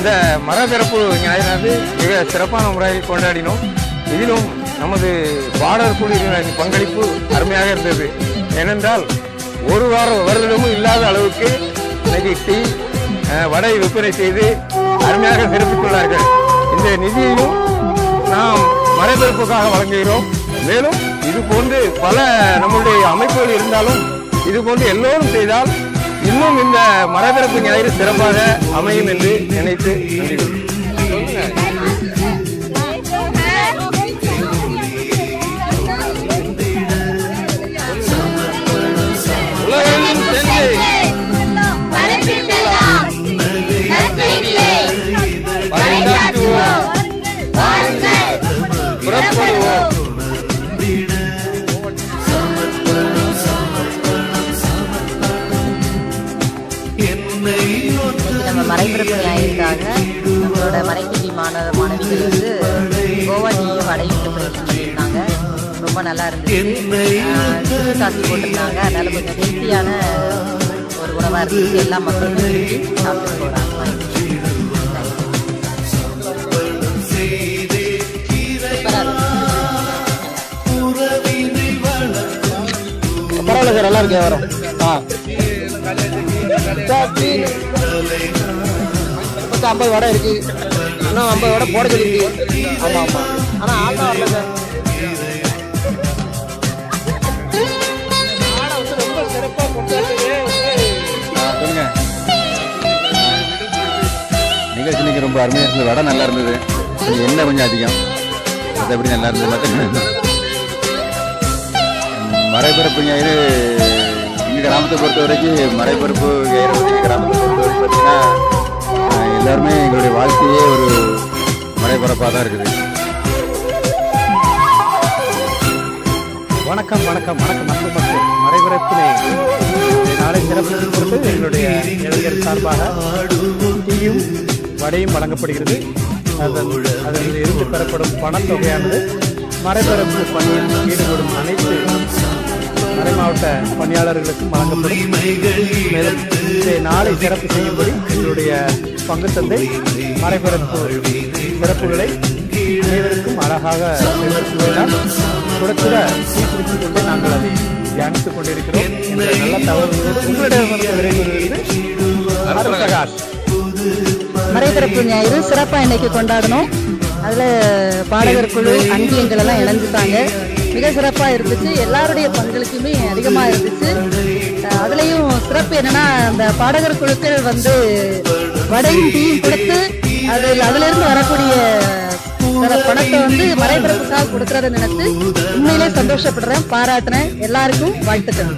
இந்த மரபிறப்பு ஞாயிறானது மிக சிறப்பான முறையில் கொண்டாடினோம். இதிலும் நமது பாடகர் குழுவினரின் பங்களிப்பு அருமையாக இருந்தது. ஏனென்றால் ஒரு வருடமும் இல்லாத அளவுக்கு இன்னைக்கு டீ வடை விற்பனை செய்து அருமையாக சிறப்பித்துள்ளார்கள். இந்த நிதியையும் நாம் மரபிறப்புக்காக வழங்குகிறோம். மேலும் இது போன்று பல நம்முடைய அமைப்புகள் இருந்தாலும் இது போன்று எல்லோரும் செய்தால் இன்னும் இந்த மரபிறப்பு ஞாயிறு சிறப்பாக அமையும் என்று நினைத்து உலகின் சென்று புறப்படுவோம். நம்ம மறைபிறப்பு ஞாயிற்காக நம்மளோட மறைக்கல்வி மாணவிகள் வந்து கோவா டீயும் வடையும் பண்ணியிருந்தாங்க. ரொம்ப நல்லா இருந்துச்சு. காசு போட்டிருந்தாங்க. அதனால கொஞ்சம் ஹெல்த்தியான ஒரு உணவாக இருந்துச்சு. எல்லா மக்களும் சாப்பிட்டு போகிறாங்க. பரவாயில்ல சார், நல்லா இருக்கே வரும். மொத்தம் 50 வடை இருக்கு. இன்னும் 50 வடை போட சொல்லிருக்கு. ஆமா ஆமா, ஆனா ஆட்டோ வரல சார். ரொம்ப சிறப்பா சொல்லுங்க. நிகழ்ச்சி நீங்க ரொம்ப அருமையா இருந்தது. வடை நல்லா இருந்தது. எண்ணெய் கொஞ்சம் அதிகம், மற்றபடி நல்லா இருந்தது. மற்ற மறைபிறப்பு ஞாயிறு எங்கள் கிராமத்தை பொறுத்த வரைக்கும் மறைபிறப்பு ஞாயிறு எங்கள் கிராமத்தை பொறுத்த வரைக்கும் பார்த்தீங்கன்னா எல்லாருமே எங்களுடைய வாழ்க்கையே ஒரு மறைபிறப்பாக தான் இருக்குது. வணக்கம் வணக்கம் வணக்கம் அன்பு மக்கள். மறைபிறப்பினை நாளை சிறப்பு பொறுத்து எங்களுடைய இளைஞர் சார்பாக டீயும் வடையும் வழங்கப்படுகிறது. அதில் இருந்து பெறப்படும் பணத்தொகையானது மறைபிறப்பு பணியில் ஈடுபடும் அனைத்து மறைமாவட்ட பணியாளர்களுக்கும் வழங்கப்படும். மேலும் இதை நாளை சிறப்பு செய்யும்படி எங்களுடைய பங்கு தந்தை மறைபிறப்பு சிறப்புகளை அனைவருக்கும் அழகாக சுடச்சுட சீர்திருத்திக் கொண்டே நாங்கள் அதை தியானித்துக் கொண்டிருக்கிறோம். நல்ல தகவல்களோடு உங்களிடம் பிரகாஷ். மறைபிறப்பு ஞாயிறு சிறப்பாக இன்னைக்கு கொண்டாடணும். அதில் பாடகர் குழு அங்கியங்கள் எல்லாம் இணைஞ்சுட்டாங்க. மிக சிறப்பாக இருந்துச்சு. எல்லாருடைய பங்களிப்புமே அதிகமாக இருந்துச்சு. அதுலேயும் சிறப்பு என்னன்னா, அந்த பாடகர் குழுக்கள் வந்து வடையும் டீயும் கொடுத்து அதிலிருந்து வரக்கூடிய பணத்தை வந்து மறைபிறப்புக்காக கொடுக்கறத நினைச்சு உண்மையிலே சந்தோஷப்படுறேன், பாராட்டுறேன். எல்லாருக்கும் வாழ்த்துக்கள்.